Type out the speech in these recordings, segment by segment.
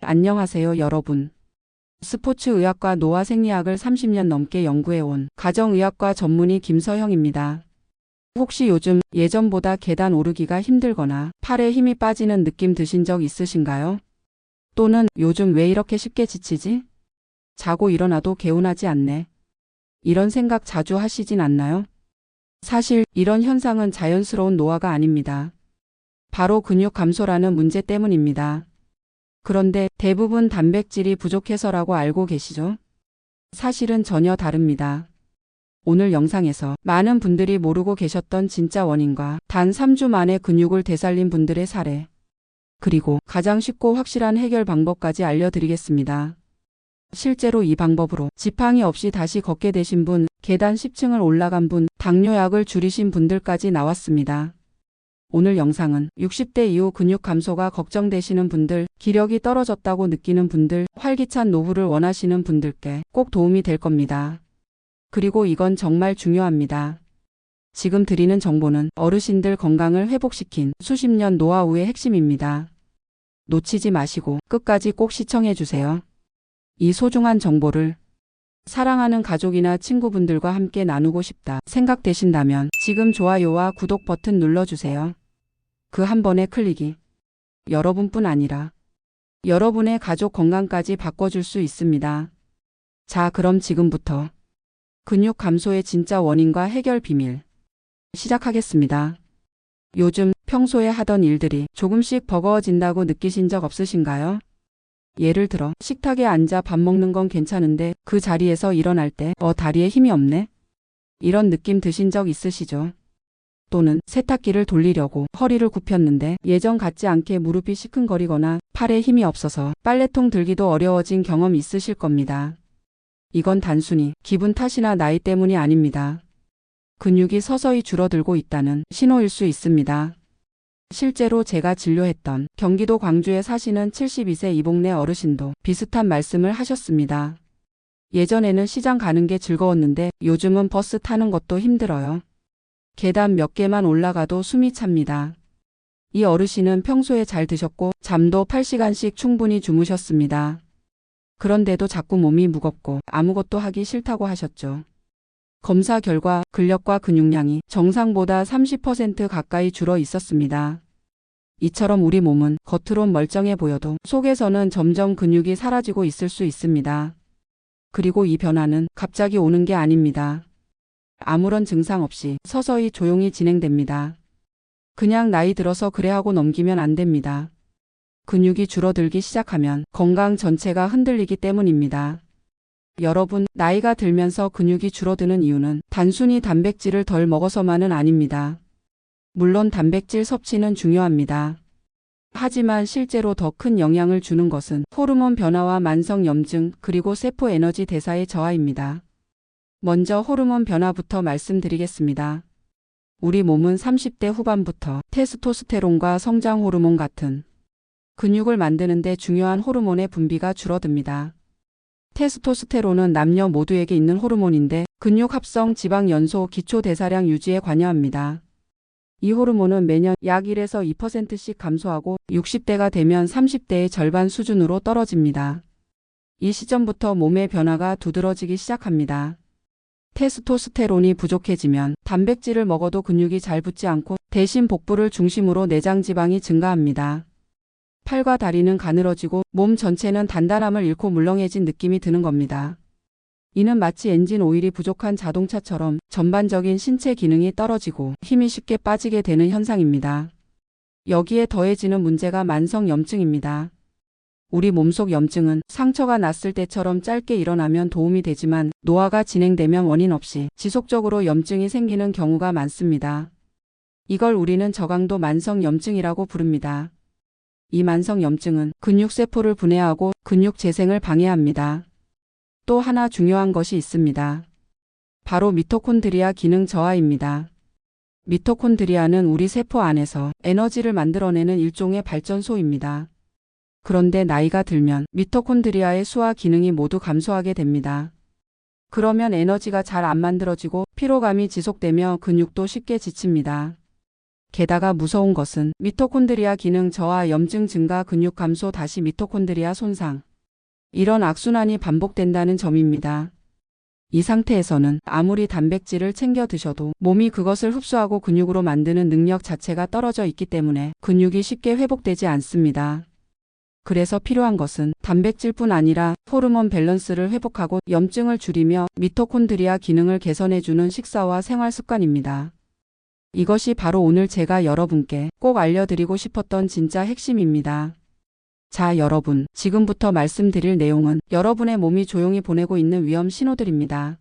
안녕하세요, 여러분. 스포츠의학과 노화생리학을 30년 넘게 연구해온 가정의학과 전문의 김서영입니다. 혹시 요즘 예전보다 계단 오르기가 힘들거나 팔에 힘이 빠지는 느낌 드신 적 있으신가요? 또는 요즘 왜 이렇게 쉽게 지치지? 자고 일어나도 개운하지 않네. 이런 생각 자주 하시진 않나요? 사실 이런 현상은 자연스러운 노화가 아닙니다. 바로 근육 감소라는 문제 때문입니다. 그런데 대부분 단백질이 부족해서라고 알고 계시죠? 사실은 전혀 다릅니다. 오늘 영상에서 많은 분들이 모르고 계셨던 진짜 원인과 단 3주 만에 근육을 되살린 분들의 사례, 그리고 가장 쉽고 확실한 해결 방법까지 알려드리겠습니다. 실제로 이 방법으로 지팡이 없이 다시 걷게 되신 분, 계단 10층을 올라간 분, 당뇨약을 줄이신 분들까지 나왔습니다. 오늘 영상은 60대 이후 근육 감소가 걱정되시는 분들, 기력이 떨어졌다고 느끼는 분들, 활기찬 노후를 원하시는 분들께 꼭 도움이 될 겁니다. 그리고 이건 정말 중요합니다. 지금 드리는 정보는 어르신들 건강을 회복시킨 수십 년 노하우의 핵심입니다. 놓치지 마시고 끝까지 꼭 시청해 주세요. 이 소중한 정보를 사랑하는 가족이나 친구분들과 함께 나누고 싶다 생각되신다면 지금 좋아요와 구독 버튼 눌러주세요. 그 한 번의 클릭이 여러분뿐 아니라 여러분의 가족 건강까지 바꿔줄 수 있습니다. 자, 그럼 지금부터 근육 감소의 진짜 원인과 해결 비밀 시작하겠습니다. 요즘 평소에 하던 일들이 조금씩 버거워진다고 느끼신 적 없으신가요? 예를 들어 식탁에 앉아 밥 먹는 건 괜찮은데 그 자리에서 일어날 때 다리에 힘이 없네? 이런 느낌 드신 적 있으시죠? 또는 세탁기를 돌리려고 허리를 굽혔는데 예전 같지 않게 무릎이 시큰거리거나 팔에 힘이 없어서 빨래통 들기도 어려워진 경험 있으실 겁니다. 이건 단순히 기분 탓이나 나이 때문이 아닙니다. 근육이 서서히 줄어들고 있다는 신호일 수 있습니다. 실제로 제가 진료했던 경기도 광주에 사시는 72세 이복내 어르신도 비슷한 말씀을 하셨습니다. 예전에는 시장 가는 게 즐거웠는데 요즘은 버스 타는 것도 힘들어요. 계단 몇 개만 올라가도 숨이 찹니다. 이 어르신은 평소에 잘 드셨고 잠도 8시간씩 충분히 주무셨습니다. 그런데도 자꾸 몸이 무겁고 아무것도 하기 싫다고 하셨죠. 검사 결과 근력과 근육량이 정상보다 30% 가까이 줄어 있었습니다. 이처럼 우리 몸은 겉으론 멀쩡해 보여도 속에서는 점점 근육이 사라지고 있을 수 있습니다. 그리고 이 변화는 갑자기 오는 게 아닙니다. 아무런 증상 없이 서서히 조용히 진행됩니다. 그냥 나이 들어서 그래 하고 넘기면 안 됩니다. 근육이 줄어들기 시작하면 건강 전체가 흔들리기 때문입니다. 여러분, 나이가 들면서 근육이 줄어드는 이유는 단순히 단백질을 덜 먹어서만은 아닙니다. 물론 단백질 섭취는 중요합니다. 하지만 실제로 더 큰 영향을 주는 것은 호르몬 변화와 만성 염증, 그리고 세포 에너지 대사의 저하입니다. 먼저 호르몬 변화부터 말씀드리겠습니다. 우리 몸은 30대 후반부터 테스토스테론과 성장 호르몬 같은 근육을 만드는 데 중요한 호르몬의 분비가 줄어듭니다. 테스토스테론은 남녀 모두에게 있는 호르몬인데 근육 합성, 지방 연소, 기초 대사량 유지에 관여합니다. 이 호르몬은 매년 약 1에서 2%씩 감소하고 60대가 되면 30대의 절반 수준으로 떨어집니다. 이 시점부터 몸의 변화가 두드러지기 시작합니다. 테스토스테론이 부족해지면 단백질을 먹어도 근육이 잘 붙지 않고 대신 복부를 중심으로 내장 지방이 증가합니다. 팔과 다리는 가늘어지고 몸 전체는 단단함을 잃고 물렁해진 느낌이 드는 겁니다. 이는 마치 엔진 오일이 부족한 자동차처럼 전반적인 신체 기능이 떨어지고 힘이 쉽게 빠지게 되는 현상입니다. 여기에 더해지는 문제가 만성 염증입니다. 우리 몸속 염증은 상처가 났을 때처럼 짧게 일어나면 도움이 되지만 노화가 진행되면 원인 없이 지속적으로 염증이 생기는 경우가 많습니다. 이걸 우리는 저강도 만성 염증이라고 부릅니다. 이 만성 염증은 근육세포를 분해하고 근육 재생을 방해합니다. 또 하나 중요한 것이 있습니다. 바로 미토콘드리아 기능 저하입니다. 미토콘드리아는 우리 세포 안에서 에너지를 만들어내는 일종의 발전소입니다. 그런데 나이가 들면 미토콘드리아의 수와 기능이 모두 감소하게 됩니다. 그러면 에너지가 잘 안 만들어지고 피로감이 지속되며 근육도 쉽게 지칩니다. 게다가 무서운 것은 미토콘드리아 기능 저하, 염증 증가, 근육 감소, 다시 미토콘드리아 손상. 이런 악순환이 반복된다는 점입니다. 이 상태에서는 아무리 단백질을 챙겨 드셔도 몸이 그것을 흡수하고 근육으로 만드는 능력 자체가 떨어져 있기 때문에 근육이 쉽게 회복되지 않습니다. 그래서 필요한 것은 단백질뿐 아니라 호르몬 밸런스를 회복하고 염증을 줄이며 미토콘드리아 기능을 개선해주는 식사와 생활 습관입니다. 이것이 바로 오늘 제가 여러분께 꼭 알려드리고 싶었던 진짜 핵심입니다. 자, 여러분, 지금부터 말씀드릴 내용은 여러분의 몸이 조용히 보내고 있는 위험 신호들입니다.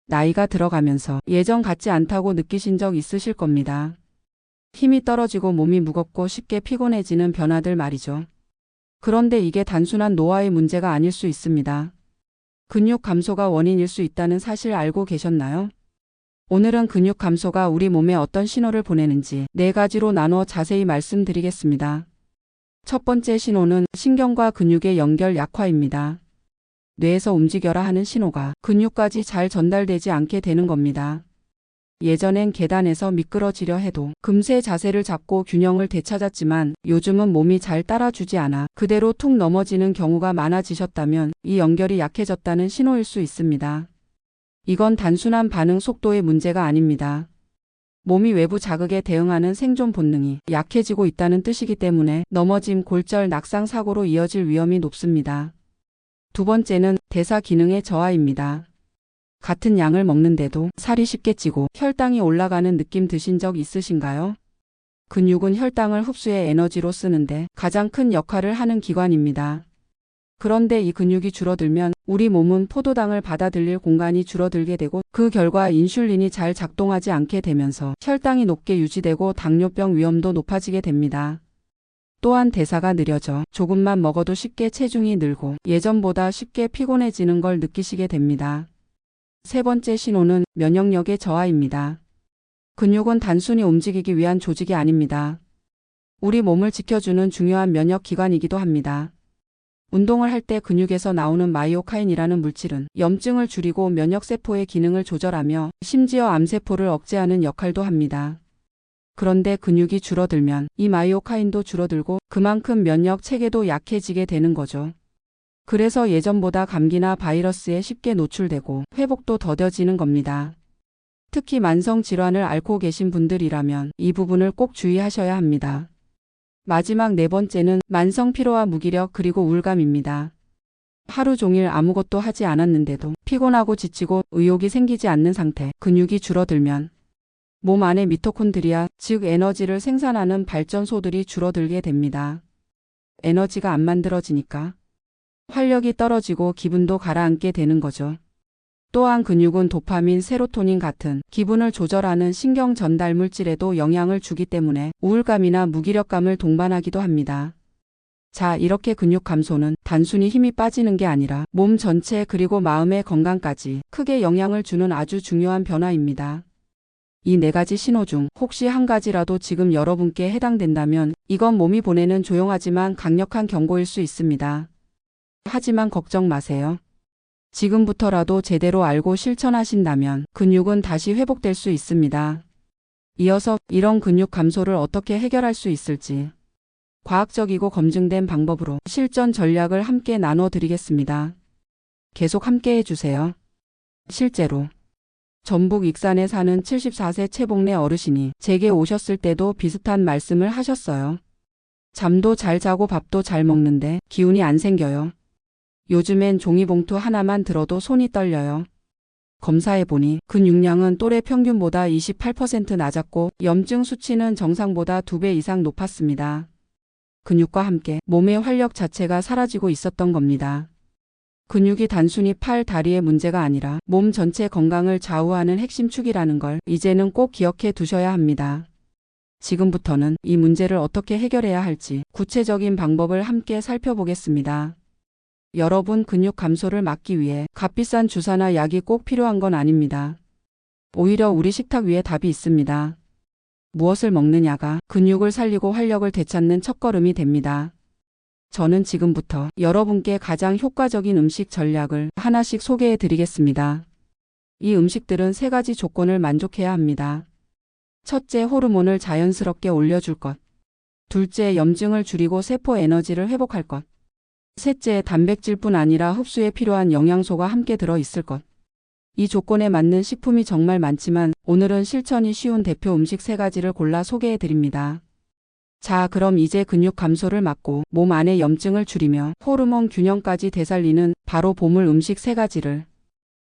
나이가 들어가면서 예전 같지 않다고 느끼신 적 있으실 겁니다. 힘이 떨어지고 몸이 무겁고 쉽게 피곤해지는 변화들 말이죠. 그런데 이게 단순한 노화의 문제가 아닐 수 있습니다. 근육 감소가 원인일 수 있다는 사실 알고 계셨나요? 오늘은 근육 감소가 우리 몸에 어떤 신호를 보내는지 4가지로 나눠 자세히 말씀드리겠습니다. 첫 번째 신호는 신경과 근육의 연결 약화입니다. 뇌에서 움직여라 하는 신호가 근육까지 잘 전달되지 않게 되는 겁니다. 예전엔 계단에서 미끄러지려 해도 금세 자세를 잡고 균형을 되찾았지만 요즘은 몸이 잘 따라주지 않아 그대로 툭 넘어지는 경우가 많아지셨다면 이 연결이 약해졌다는 신호일 수 있습니다. 이건 단순한 반응 속도의 문제가 아닙니다. 몸이 외부 자극에 대응하는 생존 본능이 약해지고 있다는 뜻이기 때문에 넘어짐, 골절, 낙상 사고로 이어질 위험이 높습니다. 두 번째는 대사 기능의 저하입니다. 같은 양을 먹는데도 살이 쉽게 찌고 혈당이 올라가는 느낌 드신 적 있으신가요? 근육은 혈당을 흡수해 에너지로 쓰는데 가장 큰 역할을 하는 기관입니다. 그런데 이 근육이 줄어들면 우리 몸은 포도당을 받아들일 공간이 줄어들게 되고 그 결과 인슐린이 잘 작동하지 않게 되면서 혈당이 높게 유지되고 당뇨병 위험도 높아지게 됩니다. 또한 대사가 느려져 조금만 먹어도 쉽게 체중이 늘고 예전보다 쉽게 피곤해지는 걸 느끼시게 됩니다. 세 번째 신호는 면역력의 저하입니다. 근육은 단순히 움직이기 위한 조직이 아닙니다. 우리 몸을 지켜주는 중요한 면역 기관이기도 합니다. 운동을 할 때 근육에서 나오는 마이오카인이라는 물질은 염증을 줄이고 면역세포의 기능을 조절하며 심지어 암세포를 억제하는 역할도 합니다. 그런데 근육이 줄어들면 이 마이오카인도 줄어들고 그만큼 면역 체계도 약해지게 되는 거죠. 그래서 예전보다 감기나 바이러스에 쉽게 노출되고 회복도 더뎌지는 겁니다. 특히 만성 질환을 앓고 계신 분들이라면 이 부분을 꼭 주의하셔야 합니다. 마지막 4번째는 만성 피로와 무기력 그리고 우울감입니다. 하루 종일 아무것도 하지 않았는데도 피곤하고 지치고 의욕이 생기지 않는 상태, 근육이 줄어들면 몸 안의 미토콘드리아, 즉 에너지를 생산하는 발전소들이 줄어들게 됩니다. 에너지가 안 만들어지니까 활력이 떨어지고 기분도 가라앉게 되는 거죠. 또한 근육은 도파민, 세로토닌 같은 기분을 조절하는 신경 전달 물질에도 영향을 주기 때문에 우울감이나 무기력감을 동반하기도 합니다. 자, 이렇게 근육 감소는 단순히 힘이 빠지는 게 아니라 몸 전체 그리고 마음의 건강까지 크게 영향을 주는 아주 중요한 변화입니다. 이 4가지 신호 중 혹시 한 가지라도 지금 여러분께 해당된다면 이건 몸이 보내는 조용하지만 강력한 경고일 수 있습니다. 하지만 걱정 마세요. 지금부터라도 제대로 알고 실천하신다면 근육은 다시 회복될 수 있습니다. 이어서 이런 근육 감소를 어떻게 해결할 수 있을지 과학적이고 검증된 방법으로 실전 전략을 함께 나눠 드리겠습니다. 계속 함께 해주세요. 실제로 전북 익산에 사는 74세 최복래 어르신이 제게 오셨을 때도 비슷한 말씀을 하셨어요. 잠도 잘 자고 밥도 잘 먹는데 기운이 안 생겨요. 요즘엔 종이봉투 하나만 들어도 손이 떨려요. 검사해보니 근육량은 또래 평균보다 28% 낮았고 염증 수치는 정상보다 2배 이상 높았습니다. 근육과 함께 몸의 활력 자체가 사라지고 있었던 겁니다. 근육이 단순히 팔, 다리의 문제가 아니라 몸 전체 건강을 좌우하는 핵심 축이라는 걸 이제는 꼭 기억해 두셔야 합니다. 지금부터는 이 문제를 어떻게 해결해야 할지 구체적인 방법을 함께 살펴보겠습니다. 여러분, 근육 감소를 막기 위해 값비싼 주사나 약이 꼭 필요한 건 아닙니다. 오히려 우리 식탁 위에 답이 있습니다. 무엇을 먹느냐가 근육을 살리고 활력을 되찾는 첫걸음이 됩니다. 저는 지금부터 여러분께 가장 효과적인 음식 전략을 하나씩 소개해 드리겠습니다. 이 음식들은 3가지 조건을 만족해야 합니다. 첫째, 호르몬을 자연스럽게 올려줄 것. 둘째, 염증을 줄이고 세포 에너지를 회복할 것. 셋째, 단백질뿐 아니라 흡수에 필요한 영양소가 함께 들어있을 것. 이 조건에 맞는 식품이 정말 많지만 오늘은 실천이 쉬운 대표 음식 3가지를 골라 소개해 드립니다. 자, 그럼 이제 근육 감소를 막고 몸 안의 염증을 줄이며 호르몬 균형까지 되살리는 바로 보물 음식 3가지를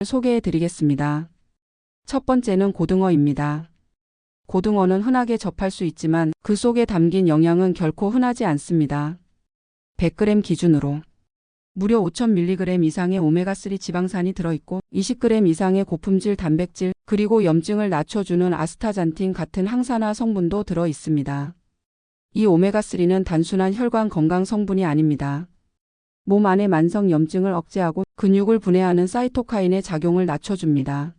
소개해 드리겠습니다. 첫 번째는 고등어입니다. 고등어는 흔하게 접할 수 있지만 그 속에 담긴 영양은 결코 흔하지 않습니다. 100g 기준으로 무려 5000mg 이상의 오메가3 지방산이 들어있고 20g 이상의 고품질 단백질 그리고 염증을 낮춰주는 아스타잔틴 같은 항산화 성분도 들어있습니다. 이 오메가3는 단순한 혈관 건강 성분이 아닙니다. 몸 안의 만성 염증을 억제하고 근육을 분해하는 사이토카인의 작용을 낮춰줍니다.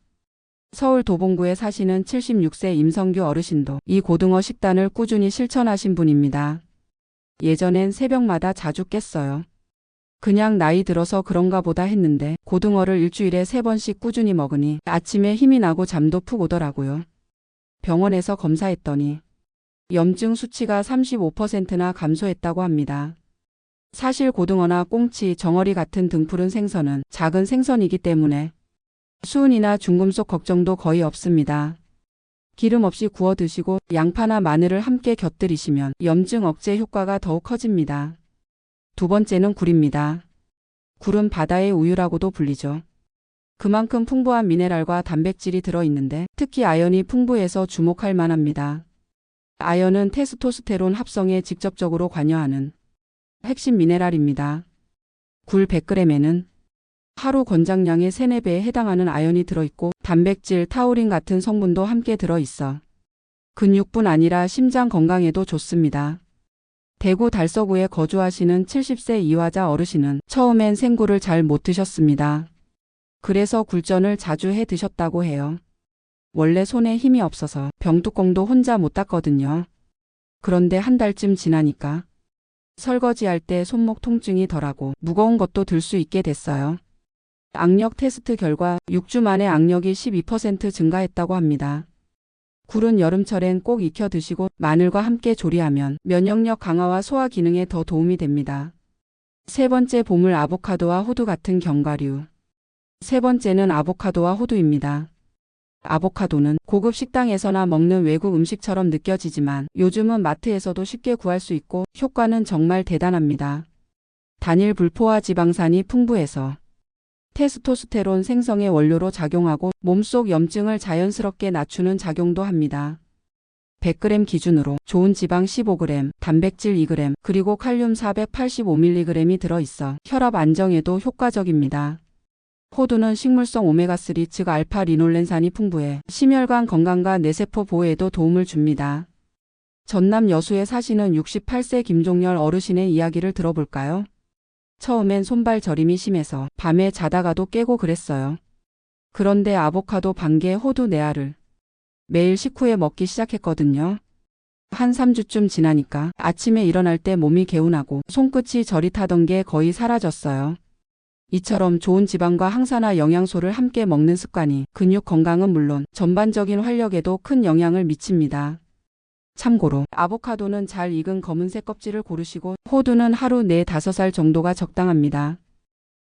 서울 도봉구에 사시는 76세 임성규 어르신도 이 고등어 식단을 꾸준히 실천하신 분입니다. 예전엔 새벽마다 자주 깼어요. 그냥 나이 들어서 그런가 보다 했는데 고등어를 일주일에 3번씩 꾸준히 먹으니 아침에 힘이 나고 잠도 푹 오더라고요. 병원에서 검사했더니 염증 수치가 35%나 감소했다고 합니다. 사실 고등어나 꽁치, 정어리 같은 등푸른 생선은 작은 생선이기 때문에 수은이나 중금속 걱정도 거의 없습니다. 기름 없이 구워 드시고 양파나 마늘을 함께 곁들이시면 염증 억제 효과가 더욱 커집니다. 두 번째는 굴입니다. 굴은 바다의 우유라고도 불리죠. 그만큼 풍부한 미네랄과 단백질이 들어있는데 특히 아연이 풍부해서 주목할 만합니다. 아연은 테스토스테론 합성에 직접적으로 관여하는 핵심 미네랄입니다. 굴 100g에는 하루 권장량의 3, 4배에 해당하는 아연이 들어있고 단백질, 타우린 같은 성분도 함께 들어있어 근육뿐 아니라 심장 건강에도 좋습니다. 대구 달서구에 거주하시는 70세 이화자 어르신은 처음엔 생굴을 잘 못 드셨습니다. 그래서 굴전을 자주 해 드셨다고 해요. 원래 손에 힘이 없어서 병뚜껑도 혼자 못 닦거든요. 그런데 한 달쯤 지나니까 설거지할 때 손목 통증이 덜하고 무거운 것도 들 수 있게 됐어요. 악력 테스트 결과 6주 만에 악력이 12% 증가했다고 합니다. 굴은 여름철엔 꼭 익혀 드시고 마늘과 함께 조리하면 면역력 강화와 소화 기능에 더 도움이 됩니다. 세 번째, 보물 아보카도와 호두 같은 견과류. 세 번째는 아보카도와 호두입니다. 아보카도는 고급 식당에서나 먹는 외국 음식처럼 느껴지지만 요즘은 마트에서도 쉽게 구할 수 있고 효과는 정말 대단합니다. 단일 불포화 지방산이 풍부해서 테스토스테론 생성의 원료로 작용하고 몸속 염증을 자연스럽게 낮추는 작용도 합니다. 100g 기준으로 좋은 지방 15g, 단백질 2g, 그리고 칼륨 485mg이 들어있어 혈압 안정에도 효과적입니다. 호두는 식물성 오메가3 즉 알파 리놀렌산이 풍부해 심혈관 건강과 뇌세포 보호에도 도움을 줍니다. 전남 여수에 사시는 68세 김종열 어르신의 이야기를 들어볼까요? 처음엔 손발 저림이 심해서 밤에 자다가도 깨고 그랬어요. 그런데 아보카도 반개, 호두 4알을 매일 식후에 먹기 시작했거든요. 한 3주쯤 지나니까 아침에 일어날 때 몸이 개운하고 손끝이 저릿하던 게 거의 사라졌어요. 이처럼 좋은 지방과 항산화 영양소를 함께 먹는 습관이 근육 건강은 물론 전반적인 활력에도 큰 영향을 미칩니다. 참고로 아보카도는 잘 익은 검은색 껍질을 고르시고 호두는 하루 4, 5알 정도가 적당합니다.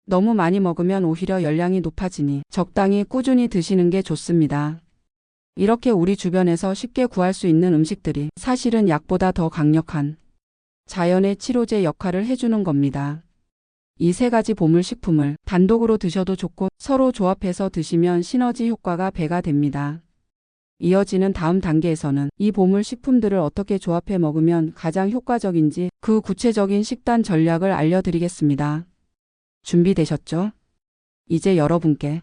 너무 많이 먹으면 오히려 열량이 높아지니 적당히 꾸준히 드시는 게 좋습니다. 이렇게 우리 주변에서 쉽게 구할 수 있는 음식들이 사실은 약보다 더 강력한 자연의 치료제 역할을 해주는 겁니다. 이 3가지 보물 식품을 단독으로 드셔도 좋고 서로 조합해서 드시면 시너지 효과가 배가 됩니다. 이어지는 다음 단계에서는 이 보물 식품들을 어떻게 조합해 먹으면 가장 효과적인지 그 구체적인 식단 전략을 알려드리겠습니다. 준비되셨죠? 이제 여러분께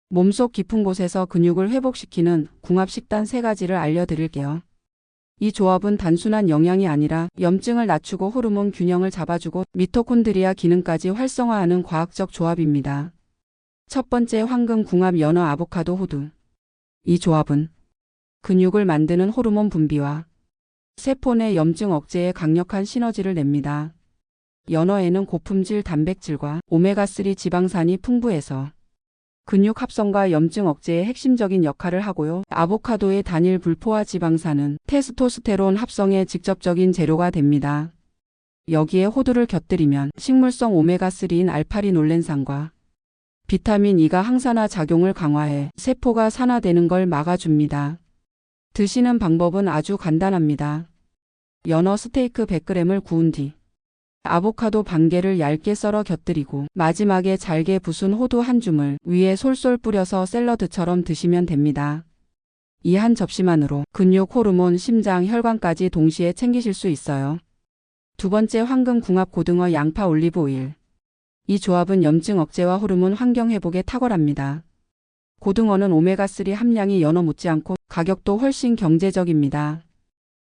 몸속 깊은 곳에서 근육을 회복시키는 궁합 식단 3가지를 알려드릴게요. 이 조합은 단순한 영양이 아니라 염증을 낮추고 호르몬 균형을 잡아주고 미토콘드리아 기능까지 활성화하는 과학적 조합입니다. 첫 번째, 황금 궁합 연어 아보카도 호두. 이 조합은 근육을 만드는 호르몬 분비와 세포 내 염증 억제에 강력한 시너지를 냅니다. 연어에는 고품질 단백질과 오메가3 지방산이 풍부해서 근육 합성과 염증 억제에 핵심적인 역할을 하고요. 아보카도의 단일 불포화 지방산은 테스토스테론 합성의 직접적인 재료가 됩니다. 여기에 호두를 곁들이면 식물성 오메가3인 알파리놀렌산과 비타민 E가 항산화 작용을 강화해 세포가 산화되는 걸 막아줍니다. 드시는 방법은 아주 간단합니다. 연어 스테이크 100g을 구운 뒤 아보카도 반 개를 얇게 썰어 곁들이고 마지막에 잘게 부순 호두 한 줌을 위에 솔솔 뿌려서 샐러드처럼 드시면 됩니다. 이 한 접시만으로 근육, 호르몬, 심장, 혈관까지 동시에 챙기실 수 있어요. 두 번째, 황금 궁합 고등어 양파 올리브 오일. 이 조합은 염증 억제와 호르몬 환경 회복에 탁월합니다. 고등어는 오메가3 함량이 연어 못지않고 가격도 훨씬 경제적입니다.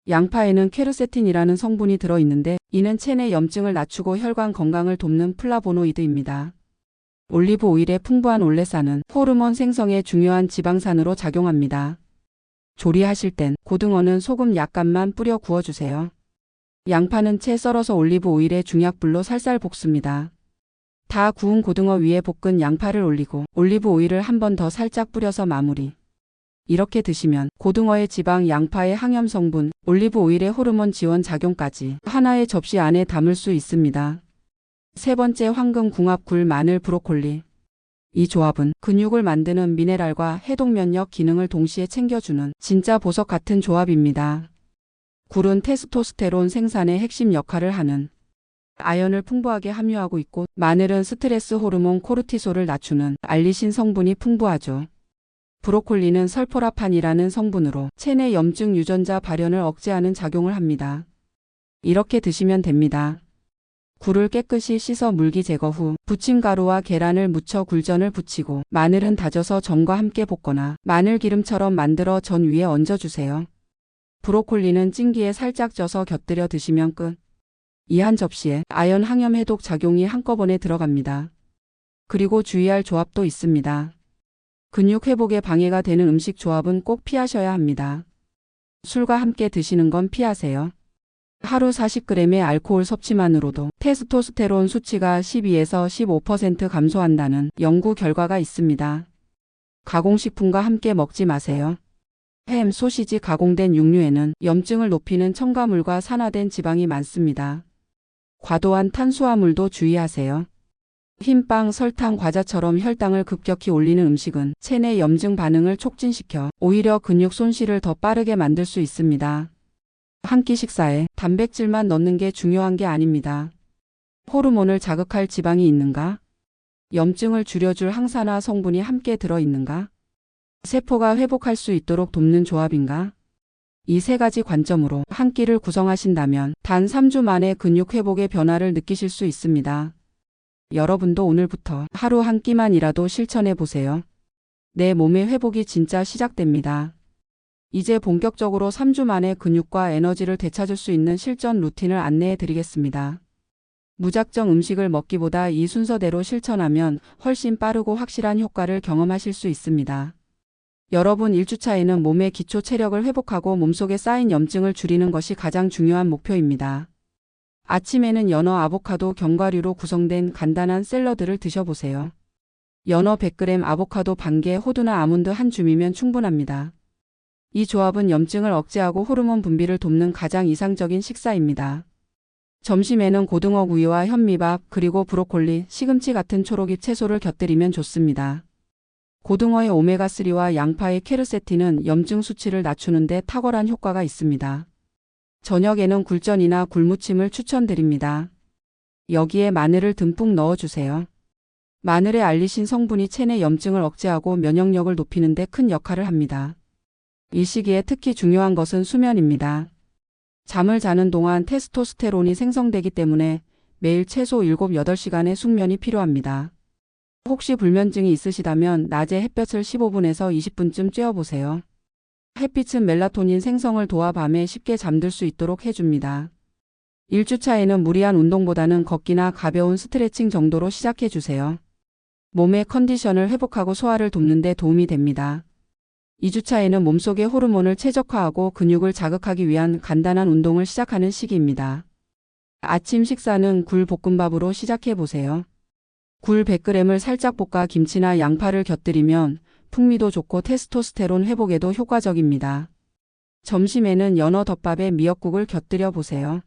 양파에는 퀘르세틴이라는 성분이 들어있는데 이는 체내 염증을 낮추고 혈관 건강을 돕는 플라보노이드입니다. 올리브 오일의 풍부한 올레산은 호르몬 생성에 중요한 지방산으로 작용합니다. 조리하실 땐 고등어는 소금 약간만 뿌려 구워주세요. 양파는 채 썰어서 올리브 오일에 중약불로 살살 볶습니다. 다 구운 고등어 위에 볶은 양파를 올리고 올리브 오일을 한 번 더 살짝 뿌려서 마무리. 이렇게 드시면 고등어의 지방, 양파의 항염 성분, 올리브 오일의 호르몬 지원 작용까지 하나의 접시 안에 담을 수 있습니다. 세 번째, 황금 궁합 굴, 마늘, 브로콜리. 이 조합은 근육을 만드는 미네랄과 해독 면역 기능을 동시에 챙겨주는 진짜 보석 같은 조합입니다. 굴은 테스토스테론 생산의 핵심 역할을 하는 아연을 풍부하게 함유하고 있고 마늘은 스트레스 호르몬 코르티솔을 낮추는 알리신 성분이 풍부하죠. 브로콜리는 설포라판이라는 성분으로 체내 염증 유전자 발현을 억제하는 작용을 합니다. 이렇게 드시면 됩니다. 굴을 깨끗이 씻어 물기 제거 후 부침가루와 계란을 묻혀 굴전을 부치고 마늘은 다져서 전과 함께 볶거나 마늘기름처럼 만들어 전 위에 얹어주세요. 브로콜리는 찜기에 살짝 쪄서 곁들여 드시면 끝. 이 한 접시에 아연 항염 해독 작용이 한꺼번에 들어갑니다. 그리고 주의할 조합도 있습니다. 근육 회복에 방해가 되는 음식 조합은 꼭 피하셔야 합니다. 술과 함께 드시는 건 피하세요. 하루 40g의 알코올 섭취만으로도 테스토스테론 수치가 12에서 15% 감소한다는 연구 결과가 있습니다. 가공식품과 함께 먹지 마세요. 햄, 소시지, 가공된 육류에는 염증을 높이는 첨가물과 산화된 지방이 많습니다. 과도한 탄수화물도 주의하세요. 흰빵, 설탕, 과자처럼 혈당을 급격히 올리는 음식은 체내 염증 반응을 촉진시켜 오히려 근육 손실을 더 빠르게 만들 수 있습니다. 한 끼 식사에 단백질만 넣는 게 중요한 게 아닙니다. 호르몬을 자극할 지방이 있는가? 염증을 줄여줄 항산화 성분이 함께 들어있는가? 세포가 회복할 수 있도록 돕는 조합인가? 이 세 가지 관점으로 한 끼를 구성하신다면 단 3주 만에 근육 회복의 변화를 느끼실 수 있습니다. 여러분도 오늘부터 하루 한 끼만이라도 실천해 보세요. 내 몸의 회복이 진짜 시작됩니다. 이제 본격적으로 3주 만에 근육과 에너지를 되찾을 수 있는 실전 루틴을 안내해 드리겠습니다. 무작정 음식을 먹기보다 이 순서대로 실천하면 훨씬 빠르고 확실한 효과를 경험하실 수 있습니다. 여러분, 1주차에는 몸의 기초 체력을 회복하고 몸속에 쌓인 염증을 줄이는 것이 가장 중요한 목표입니다. 아침에는 연어, 아보카도, 견과류로 구성된 간단한 샐러드를 드셔보세요. 연어 100g, 아보카도 반 개, 호두나 아몬드 한 줌이면 충분합니다. 이 조합은 염증을 억제하고 호르몬 분비를 돕는 가장 이상적인 식사입니다. 점심에는 고등어 구이와 현미밥, 그리고 브로콜리, 시금치 같은 초록잎 채소를 곁들이면 좋습니다. 고등어의 오메가3와 양파의 퀘르세틴은 염증 수치를 낮추는 데 탁월한 효과가 있습니다. 저녁에는 굴전이나 굴무침을 추천드립니다. 여기에 마늘을 듬뿍 넣어주세요. 마늘의 알리신 성분이 체내 염증을 억제하고 면역력을 높이는 데 큰 역할을 합니다. 이 시기에 특히 중요한 것은 수면입니다. 잠을 자는 동안 테스토스테론이 생성되기 때문에 매일 최소 7, 8시간의 숙면이 필요합니다. 혹시 불면증이 있으시다면 낮에 햇볕을 15분에서 20분쯤 쬐어보세요. 햇빛은 멜라토닌 생성을 도와 밤에 쉽게 잠들 수 있도록 해줍니다. 1주차에는 무리한 운동보다는 걷기나 가벼운 스트레칭 정도로 시작해주세요. 몸의 컨디션을 회복하고 소화를 돕는 데 도움이 됩니다. 2주차에는 몸속의 호르몬을 최적화하고 근육을 자극하기 위한 간단한 운동을 시작하는 시기입니다. 아침 식사는 굴 볶음밥으로 시작해보세요. 굴 100g을 살짝 볶아 김치나 양파를 곁들이면 풍미도 좋고 테스토스테론 회복에도 효과적입니다. 점심에는 연어 덮밥에 미역국을 곁들여 보세요.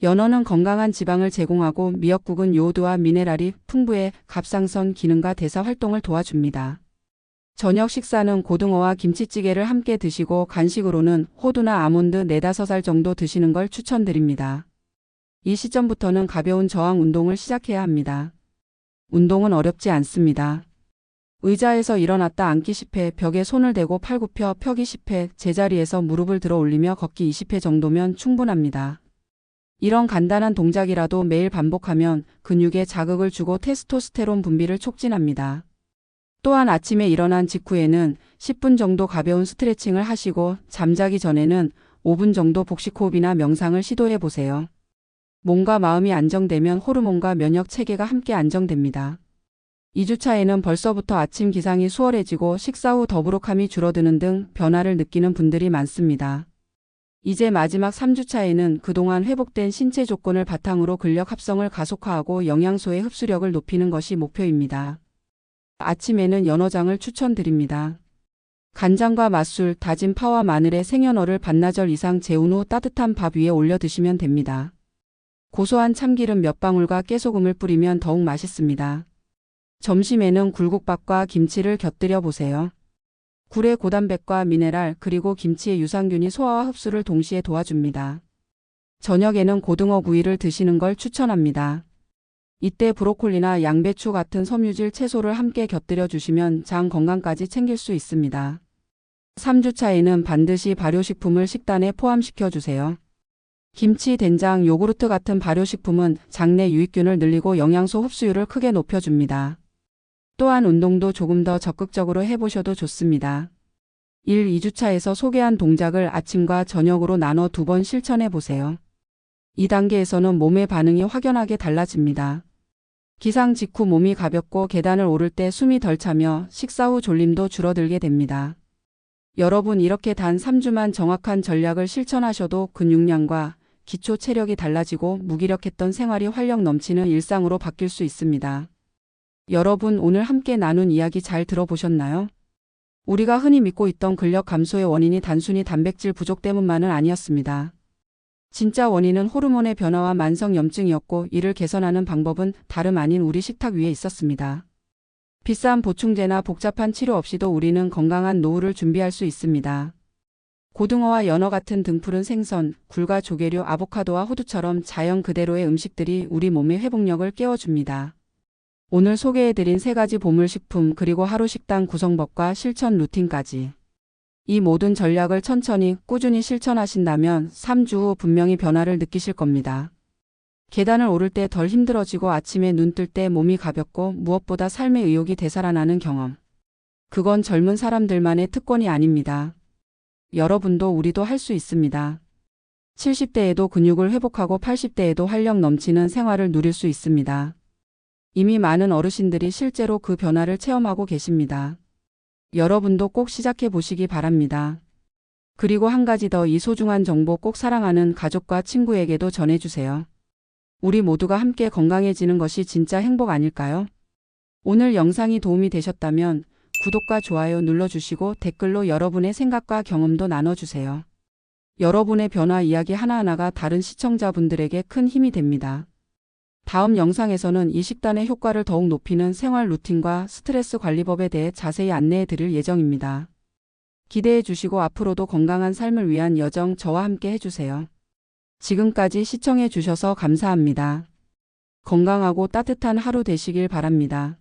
연어는 건강한 지방을 제공하고 미역국은 요오드와 미네랄이 풍부해 갑상선 기능과 대사 활동을 도와줍니다. 저녁 식사는 고등어와 김치찌개를 함께 드시고 간식으로는 호두나 아몬드 4-5알 정도 드시는 걸 추천드립니다. 이 시점부터는 가벼운 저항 운동을 시작해야 합니다. 운동은 어렵지 않습니다. 의자에서 일어났다 앉기 10회, 벽에 손을 대고 팔 굽혀 펴기 10회, 제자리에서 무릎을 들어 올리며 걷기 20회 정도면 충분합니다. 이런 간단한 동작이라도 매일 반복하면 근육에 자극을 주고 테스토스테론 분비를 촉진합니다. 또한 아침에 일어난 직후에는 10분 정도 가벼운 스트레칭을 하시고 잠자기 전에는 5분 정도 복식호흡이나 명상을 시도해 보세요. 몸과 마음이 안정되면 호르몬과 면역 체계가 함께 안정됩니다. 2주차에는 벌써부터 아침 기상이 수월해지고 식사 후 더부룩함이 줄어드는 등 변화를 느끼는 분들이 많습니다. 이제 마지막 3주차에는 그동안 회복된 신체 조건을 바탕으로 근력 합성을 가속화하고 영양소의 흡수력을 높이는 것이 목표입니다. 아침에는 연어장을 추천드립니다. 간장과 맛술, 다진 파와 마늘에 생연어를 반나절 이상 재운 후 따뜻한 밥 위에 올려 드시면 됩니다. 고소한 참기름 몇 방울과 깨소금을 뿌리면 더욱 맛있습니다. 점심에는 굴국밥과 김치를 곁들여 보세요. 굴의 고단백과 미네랄 그리고 김치의 유산균이 소화와 흡수를 동시에 도와줍니다. 저녁에는 고등어 구이를 드시는 걸 추천합니다. 이때 브로콜리나 양배추 같은 섬유질 채소를 함께 곁들여 주시면 장 건강까지 챙길 수 있습니다. 3주차에는 반드시 발효식품을 식단에 포함시켜 주세요. 김치, 된장, 요구르트 같은 발효식품은 장내 유익균을 늘리고 영양소 흡수율을 크게 높여줍니다. 또한 운동도 조금 더 적극적으로 해보셔도 좋습니다. 1, 2주차에서 소개한 동작을 아침과 저녁으로 나눠 2번 실천해 보세요. 2단계에서는 몸의 반응이 확연하게 달라집니다. 기상 직후 몸이 가볍고 계단을 오를 때 숨이 덜 차며 식사 후 졸림도 줄어들게 됩니다. 여러분 이렇게 단 3주만 정확한 전략을 실천하셔도 근육량과 기초 체력이 달라지고 무기력했던 생활이 활력 넘치는 일상으로 바뀔 수 있습니다. 여러분 오늘 함께 나눈 이야기 잘 들어보셨나요? 우리가 흔히 믿고 있던 근력 감소의 원인이 단순히 단백질 부족 때문만은 아니었습니다. 진짜 원인은 호르몬의 변화와 만성염증이었고 이를 개선하는 방법은 다름 아닌 우리 식탁 위에 있었습니다. 비싼 보충제나 복잡한 치료 없이도 우리는 건강한 노후를 준비할 수 있습니다. 고등어와 연어 같은 등푸른 생선, 굴과 조개류, 아보카도와 호두처럼 자연 그대로의 음식들이 우리 몸의 회복력을 깨워줍니다. 오늘 소개해드린 3가지 보물식품 그리고 하루 식단 구성법과 실천 루틴까지. 이 모든 전략을 천천히 꾸준히 실천하신다면 3주 후 분명히 변화를 느끼실 겁니다. 계단을 오를 때 덜 힘들어지고 아침에 눈 뜰 때 몸이 가볍고 무엇보다 삶의 의욕이 되살아나는 경험. 그건 젊은 사람들만의 특권이 아닙니다. 여러분도 우리도 할 수 있습니다. 70대에도 근육을 회복하고 80대에도 활력 넘치는 생활을 누릴 수 있습니다. 이미 많은 어르신들이 실제로 그 변화를 체험하고 계십니다. 여러분도 꼭 시작해 보시기 바랍니다. 그리고 한 가지 더 이 소중한 정보 꼭 사랑하는 가족과 친구에게도 전해주세요. 우리 모두가 함께 건강해지는 것이 진짜 행복 아닐까요? 오늘 영상이 도움이 되셨다면 구독과 좋아요 눌러주시고 댓글로 여러분의 생각과 경험도 나눠주세요. 여러분의 변화 이야기 하나하나가 다른 시청자분들에게 큰 힘이 됩니다. 다음 영상에서는 이 식단의 효과를 더욱 높이는 생활 루틴과 스트레스 관리법에 대해 자세히 안내해 드릴 예정입니다. 기대해 주시고 앞으로도 건강한 삶을 위한 여정 저와 함께 해주세요. 지금까지 시청해 주셔서 감사합니다. 건강하고 따뜻한 하루 되시길 바랍니다.